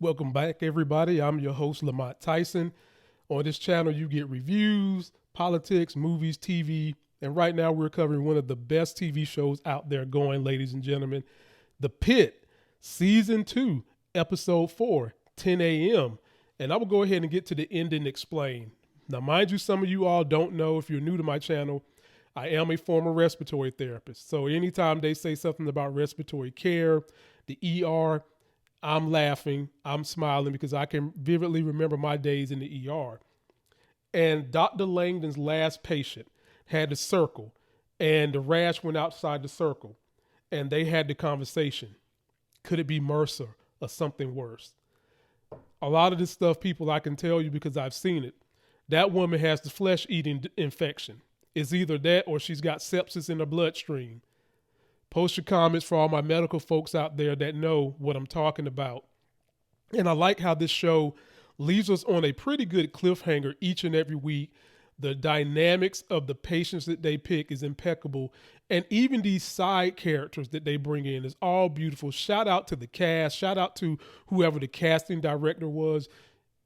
Welcome back, everybody. I'm your host, Lamont Tyson. On this channel, you get reviews, politics, movies, TV, and right now we're covering one of the best TV shows out there going, ladies and gentlemen, The PITT, Season 2, Episode 4, 10 a.m. And I will go ahead and get to the end and explain. Now, mind you, some of you all don't know, if you're new to my channel, I am a former respiratory therapist. So anytime they say something about respiratory care, the ER, I'm laughing, I'm smiling because I can vividly remember my days in the ER. And Dr. Langdon's last patient had the circle, and the rash went outside the circle, and they had the conversation. Could it be MRSA or something worse? A lot of this stuff, people, I can tell you because I've seen it. That woman has the flesh-eating infection. It's either that or she's got sepsis in her bloodstream. Post your comments for all my medical folks out there that know what I'm talking about. And I like how this show leaves us on a pretty good cliffhanger each and every week. The dynamics of the patients that they pick is impeccable. And even these side characters that they bring in is all beautiful. Shout out to the cast. Shout out to whoever the casting director was.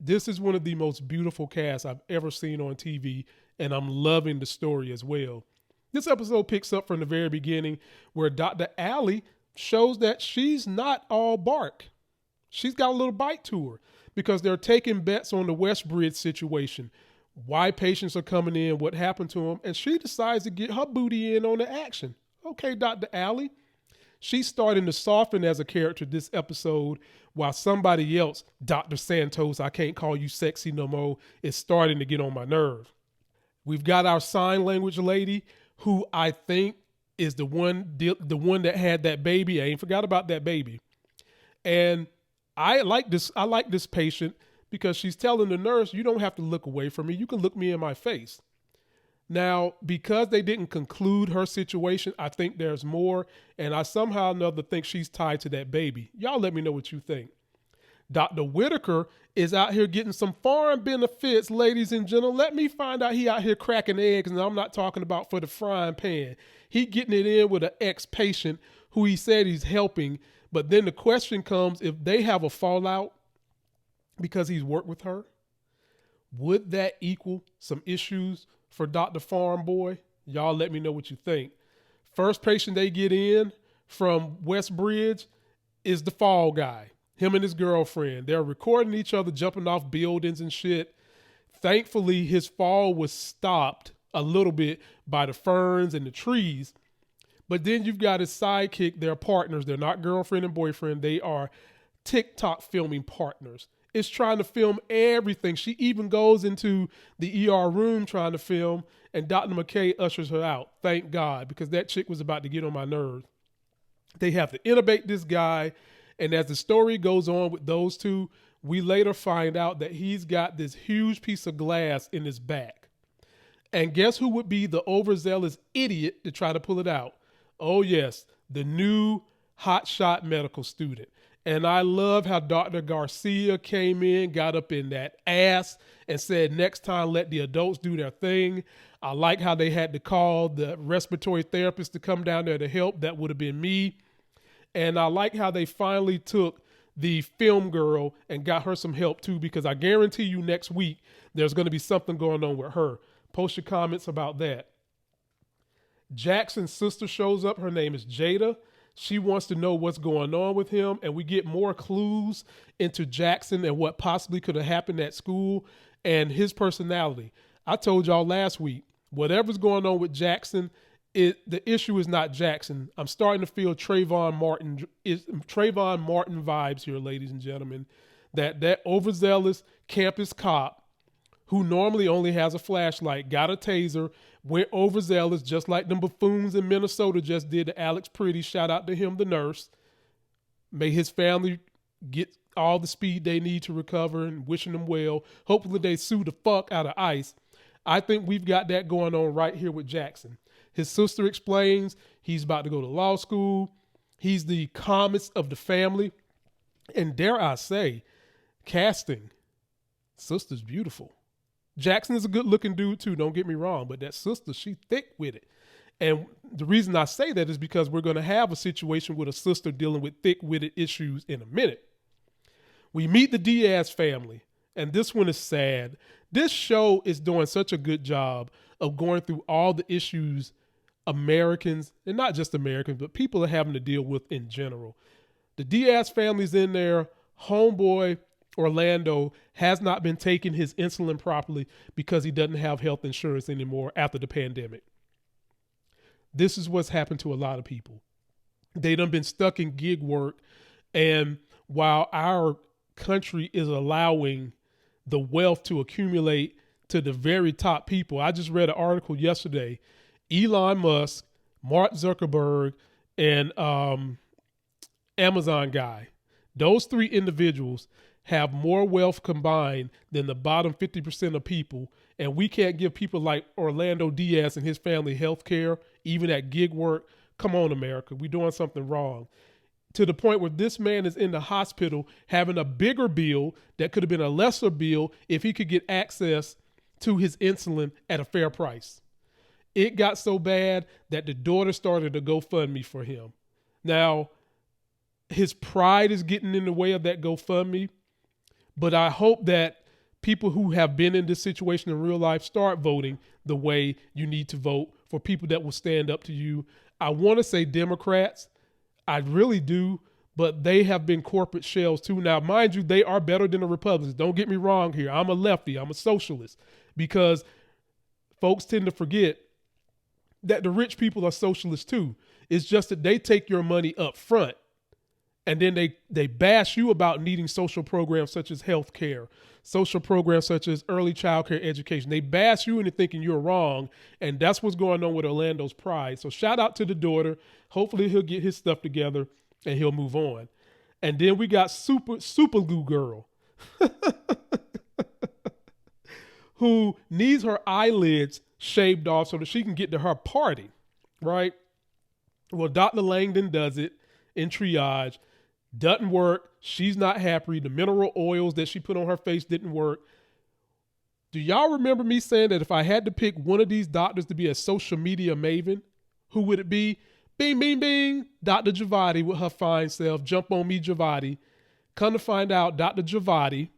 This is one of the most beautiful casts I've ever seen on TV. And I'm loving the story as well. This episode picks up from the very beginning where Dr. Allie shows that she's not all bark. She's got a little bite to her because they're taking bets on the Westbridge situation, why patients are coming in, what happened to them, and she decides to get her booty in on the action. Okay, Dr. Allie. She's starting to soften as a character this episode while somebody else, Dr. Santos, I can't call you sexy no more, is starting to get on my nerve. We've got our sign language lady who I think is the one that had that baby. I ain't forgot about that baby. And I like this patient because she's telling the nurse, you don't have to look away from me. You can look me in my face. Now, because they didn't conclude her situation, I think there's more. And I somehow or another think she's tied to that baby. Y'all let me know what you think. Dr. Whitaker is out here getting some foreign benefits, ladies and gentlemen. Let me find out he out here cracking eggs, and I'm not talking about for the frying pan. He getting it in with an ex-patient who he said he's helping, but then the question comes, if they have a fallout because he's worked with her, would that equal some issues for Dr. Farm Boy? Y'all let me know what you think. First patient they get in from Westbridge is the fall guy. Him and his girlfriend. They're recording each other jumping off buildings and shit. Thankfully, his fall was stopped a little bit by the ferns and the trees. But then you've got his sidekick. They're partners. They're not girlfriend and boyfriend. They are TikTok filming partners. It's trying to film everything. She even goes into the ER room trying to film, and Dr. McKay ushers her out. Thank God, because that chick was about to get on my nerves. They have to intubate this guy. And as the story goes on with those two, we later find out that he's got this huge piece of glass in his back. And guess who would be the overzealous idiot to try to pull it out? Oh yes, the new hotshot medical student. And I love how Dr. Garcia came in, got up in that ass and said, next time let the adults do their thing. I like how they had to call the respiratory therapist to come down there to help. That would have been me. And I like how they finally took the film girl and got her some help too, because I guarantee you next week, there's going to be something going on with her. Post your comments about that. Jackson's sister shows up. Her name is Jada. She wants to know what's going on with him. And we get more clues into Jackson and what possibly could have happened at school and his personality. I told y'all last week, whatever's going on with Jackson, the issue is not Jackson. I'm starting to feel Trayvon Martin vibes here, ladies and gentlemen. That overzealous campus cop who normally only has a flashlight, got a taser, went overzealous just like them buffoons in Minnesota just did to Alex Pretty. Shout out to him, the nurse. May his family get all the speed they need to recover and wishing them well. Hopefully they sue the fuck out of ICE. I think we've got that going on right here with Jackson. His sister explains he's about to go to law school. He's the calmest of the family. And dare I say, casting, sister's beautiful. Jackson is a good looking dude too, don't get me wrong, but that sister, she thick with it. And the reason I say that is because we're going to have a situation with a sister dealing with thick-witted issues in a minute. We meet the Diaz family, and this one is sad. This show is doing such a good job of going through all the issues Americans, and not just Americans, but people are having to deal with in general. The Diaz family's in there. Homeboy Orlando has not been taking his insulin properly because he doesn't have health insurance anymore after the pandemic. This is what's happened to a lot of people. They done been stuck in gig work, and while our country is allowing the wealth to accumulate to the very top people, I just read an article yesterday. Elon Musk, Mark Zuckerberg, and Amazon guy, those three individuals have more wealth combined than the bottom 50% of people, and we can't give people like Orlando Diaz and his family health care, even at gig work. Come on, America, we're doing something wrong. To the point where this man is in the hospital having a bigger bill that could have been a lesser bill if he could get access to his insulin at a fair price. It got so bad that the daughter started a GoFundMe for him. Now, his pride is getting in the way of that GoFundMe, but I hope that people who have been in this situation in real life start voting the way you need to vote for people that will stand up to you. I want to say Democrats, I really do, but they have been corporate shells too. Now, mind you, they are better than the Republicans. Don't get me wrong here. I'm a lefty. I'm a socialist, because folks tend to forget that the rich people are socialists too. It's just that they take your money up front, and then they bash you about needing social programs such as health care, social programs such as early child care education. They bash you into thinking you're wrong, and that's what's going on with Orlando's pride. So shout out to the daughter. Hopefully he'll get his stuff together and he'll move on. And then we got Super Glue Girl, who needs her eyelids shaved off so that she can get to her party, right? Well, Dr. Langdon does it in triage. Doesn't work. She's not happy. The mineral oils that she put on her face didn't work. Do y'all remember me saying that if I had to pick one of these doctors to be a social media maven, who would it be? Bing, bing, bing. Dr. Javatee with her fine self. Jump on me, Javatee. Come to find out, Dr. Javatee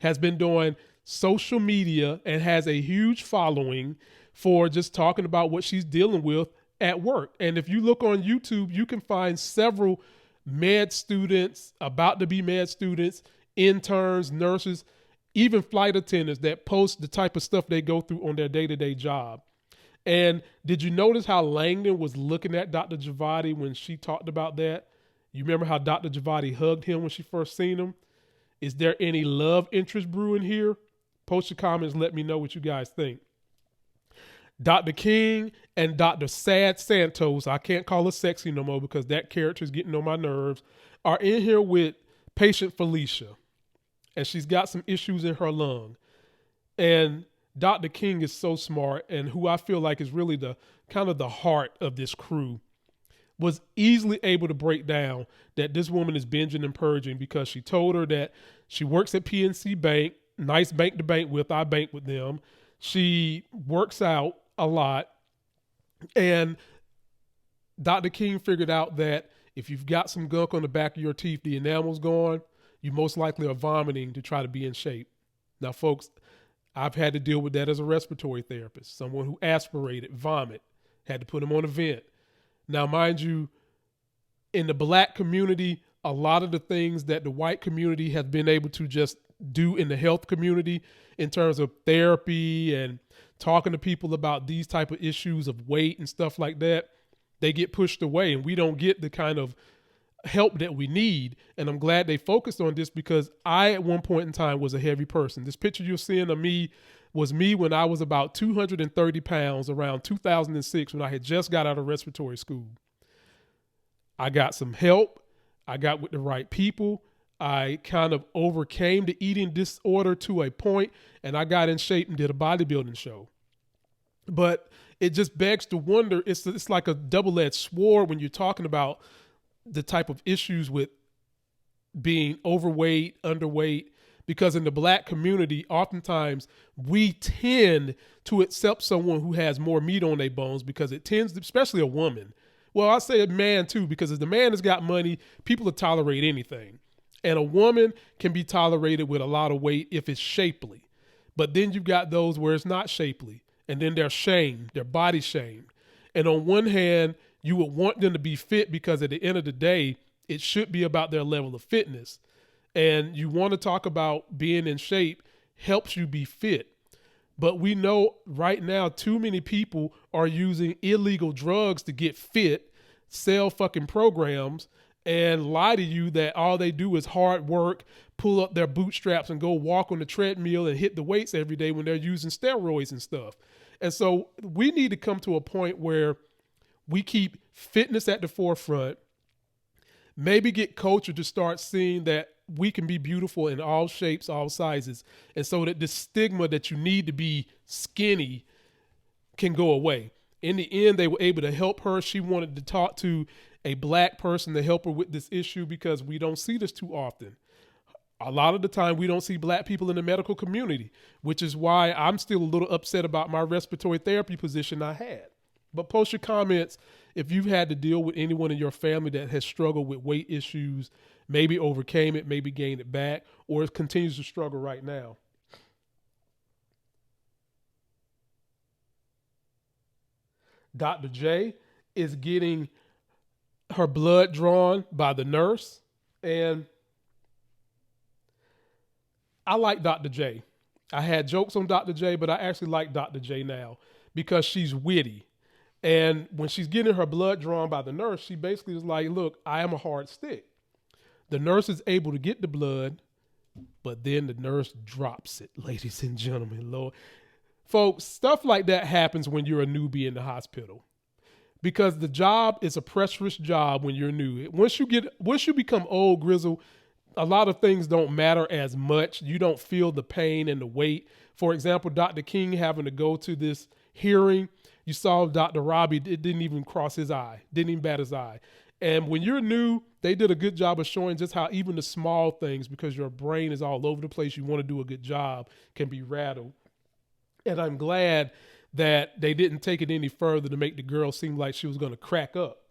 has been doing social media and has a huge following for just talking about what she's dealing with at work. And if you look on YouTube, you can find several med students, about to be med students, interns, nurses, even flight attendants that post the type of stuff they go through on their day-to-day job. And did you notice how Langdon was looking at Dr. Javatee when she talked about that? You remember how Dr. Javatee hugged him when she first seen him? Is there any love interest brewing here? Post your comments, let me know what you guys think. Dr. King and Dr. Sad Santos, I can't call her sexy no more because that character is getting on my nerves, are in here with patient Felicia. And she's got some issues in her lung. And Dr. King is so smart, and who I feel like is really the kind of the heart of this crew, was easily able to break down that this woman is binging and purging because she told her that she works at PNC Bank, nice bank to bank with, I bank with them. She works out a lot. And Dr. King figured out that if you've got some gunk on the back of your teeth, the enamel's gone, you most likely are vomiting to try to be in shape. Now, folks, I've had to deal with that as a respiratory therapist, someone who aspirated, vomit, had to put him on a vent. Now, mind you, in the black community, a lot of the things that the white community has been able to just do in the health community in terms of therapy and talking to people about these type of issues of weight and stuff like that, they get pushed away, and we don't get the kind of help that we need. And I'm glad they focused on this, because I at one point in time was a heavy person. This picture you're seeing of me was me when I was about 230 pounds around 2006, when I had just got out of respiratory school. I got some help. I got with the right people. I kind of overcame the eating disorder to a point, and I got in shape and did a bodybuilding show. But it just begs to wonder, it's like a double-edged sword when you're talking about the type of issues with being overweight, underweight, because in the black community, oftentimes we tend to accept someone who has more meat on their bones, because it tends to, especially a woman. Well, I say a man too, because if the man has got money, people will tolerate anything. And a woman can be tolerated with a lot of weight if it's shapely. But then you've got those where it's not shapely. And then they're shamed, they're body shamed. And on one hand, you would want them to be fit because at the end of the day, it should be about their level of fitness. And you want to talk about being in shape helps you be fit. But we know right now too many people are using illegal drugs to get fit, sell fucking programs, and lie to you that all they do is hard work, pull up their bootstraps and go walk on the treadmill and hit the weights every day when they're using steroids and stuff. And so we need to come to a point where we keep fitness at the forefront, maybe get culture to start seeing that we can be beautiful in all shapes, all sizes. And so that the stigma that you need to be skinny can go away. In the end, they were able to help her. She wanted to talk to a black person to help her with this issue because we don't see this too often. A lot of the time, we don't see black people in the medical community, which is why I'm still a little upset about my respiratory therapy position I had. But post your comments if you've had to deal with anyone in your family that has struggled with weight issues, maybe overcame it, maybe gained it back, or continues to struggle right now. Dr. J is getting her blood drawn by the nurse. And I like Dr. J. I had jokes on Dr. J, but I actually like Dr. J now because she's witty. And when she's getting her blood drawn by the nurse, she basically is like, look, I am a hard stick. The nurse is able to get the blood, but then the nurse drops it, ladies and gentlemen. Lord. Folks, stuff like that happens when you're a newbie in the hospital. Because the job is a pressurous job when you're new. Once you become old, grizzle, a lot of things don't matter as much. You don't feel the pain and the weight. For example, Dr. King having to go to this hearing, you saw Dr. Robbie, it didn't even cross his eye, didn't even bat his eye. And when you're new, they did a good job of showing just how even the small things, because your brain is all over the place, you want to do a good job, can be rattled. And I'm glad that they didn't take it any further to make the girl seem like she was going to crack up.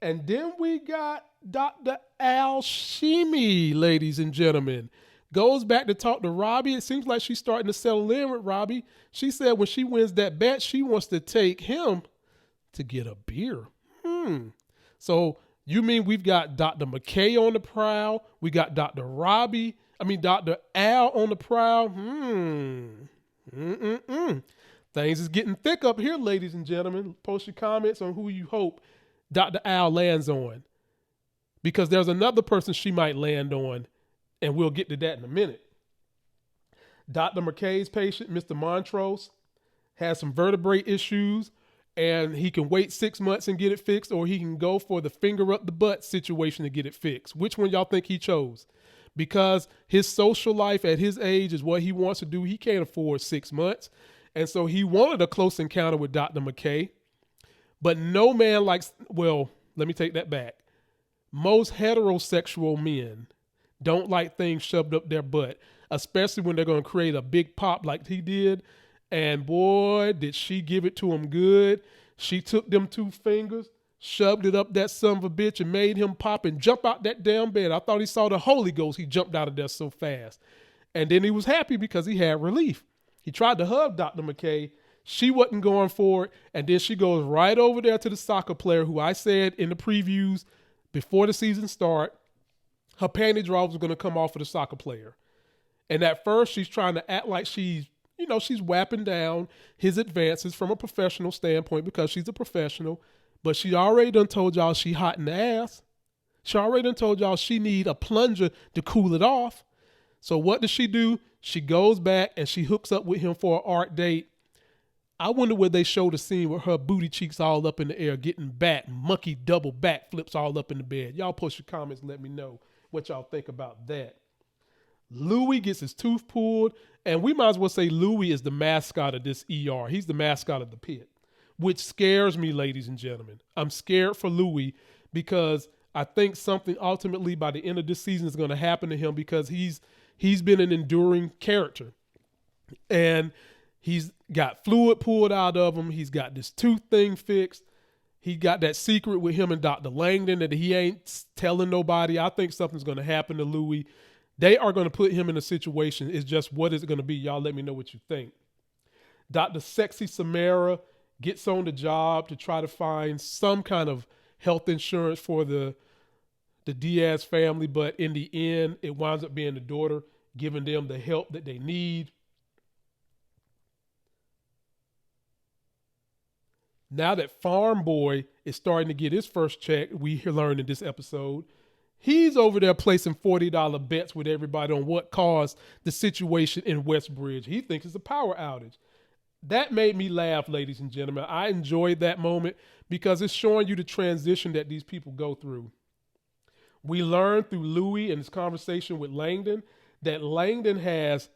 And then we got Dr. Al Shimi, ladies and gentlemen. Goes back to talk to Robbie. It seems like she's starting to settle in with Robbie. She said when she wins that bet, she wants to take him to get a beer. So you mean we've got Dr. McKay on the prowl? We got Dr. Al on the prowl? Things is getting thick up here, ladies and gentlemen. Post your comments on who you hope Dr. Al lands on. Because there's another person she might land on, and we'll get to that in a minute. Dr. McKay's patient, Mr. Montrose, has some vertebrae issues, and he can wait 6 months and get it fixed, or he can go for the finger up the butt situation to get it fixed. Which one y'all think he chose? Because his social life at his age is what he wants to do. He can't afford 6 months. And so he wanted a close encounter with Dr. McKay. But no man likes, well, let me take that back. Most heterosexual men don't like things shoved up their butt, especially when they're going to create a big pop like he did. And boy, did she give it to him good. She took them 2 fingers, shoved it up that son of a bitch, and made him pop and jump out that damn bed. I thought he saw the Holy Ghost. He jumped out of there so fast. And then he was happy because he had relief. He tried to hug Dr. McKay. She wasn't going for it. And then she goes right over there to the soccer player who I said in the previews before the season start, her panty drawers were going to come off of the soccer player. And at first she's trying to act like she's whapping down his advances from a professional standpoint because she's a professional. But she already done told y'all she hot in the ass. She already done told y'all she need a plunger to cool it off. So what does she do? She goes back and she hooks up with him for an art date. I wonder where they show the scene with her booty cheeks all up in the air, getting back, monkey double back flips all up in the bed. Y'all post your comments and let me know what y'all think about that. Louis gets his tooth pulled, and we might as well say Louis is the mascot of this ER. He's the mascot of the PITT, which scares me, ladies and gentlemen. I'm scared for Louis because I think something ultimately by the end of this season is going to happen to him because he's been an enduring character. And he's got fluid pulled out of him. He's got this tooth thing fixed. He got that secret with him and Dr. Langdon that he ain't telling nobody. I think something's going to happen to Louis. They are going to put him in a situation. It's just, what is it going to be? Y'all let me know what you think. Dr. Sexy Samara gets on the job to try to find some kind of health insurance for the Diaz family, but in the end, it winds up being the daughter giving them the help that they need. Now that Farm Boy is starting to get his first check, we learned in this episode, he's over there placing $40 bets with everybody on what caused the situation in Westbridge. He thinks it's a power outage. That made me laugh, ladies and gentlemen. I enjoyed that moment because it's showing you the transition that these people go through. We learned through Louis and his conversation with Langdon that Langdon has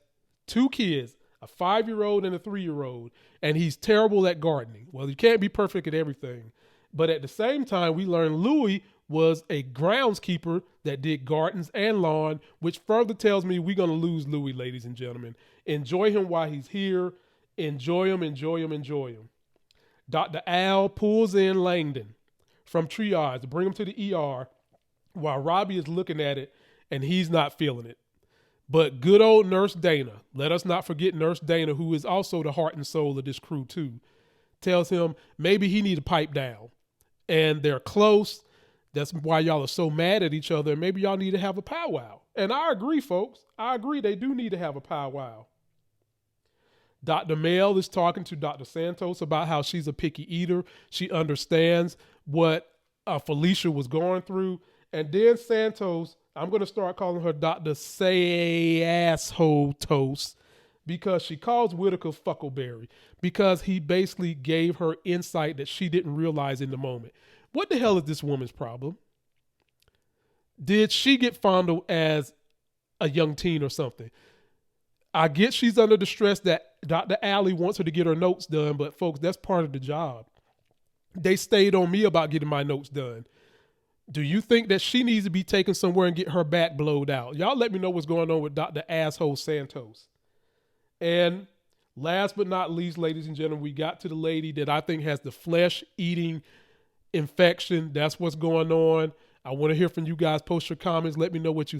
2 kids, a 5-year-old and a 3-year-old, and he's terrible at gardening. Well, you can't be perfect at everything. But at the same time, we learned Louis was a groundskeeper that did gardens and lawn, which further tells me we're going to lose Louis, ladies and gentlemen. Enjoy him while he's here. Enjoy him, enjoy him, enjoy him. Dr. Al pulls in Langdon from triage to bring him to the ER while Robbie is looking at it and he's not feeling it. But good old Nurse Dana, let us not forget Nurse Dana, who is also the heart and soul of this crew too, tells him maybe he need to pipe down. And they're close. That's why y'all are so mad at each other. Maybe y'all need to have a powwow. And I agree, folks. I agree they do need to have a powwow. Dr. Mel is talking to Dr. Santos about how she's a picky eater. She understands what Felicia was going through. And then Santos, I'm going to start calling her Dr. Say Asshole Toast, because she calls Whitaker Fuckleberry, because he basically gave her insight that she didn't realize in the moment. What the hell is this woman's problem? Did she get fondled as a young teen or something? I get she's under the stress that Dr. Alley wants her to get her notes done, but folks, that's part of the job. They stayed on me about getting my notes done. Do you think that she needs to be taken somewhere and get her back blowed out? Y'all let me know what's going on with Dr. Asshole Santos. And last but not least, ladies and gentlemen, we got to the lady that I think has the flesh-eating infection. That's what's going on. I want to hear from you guys. Post your comments. Let me know what you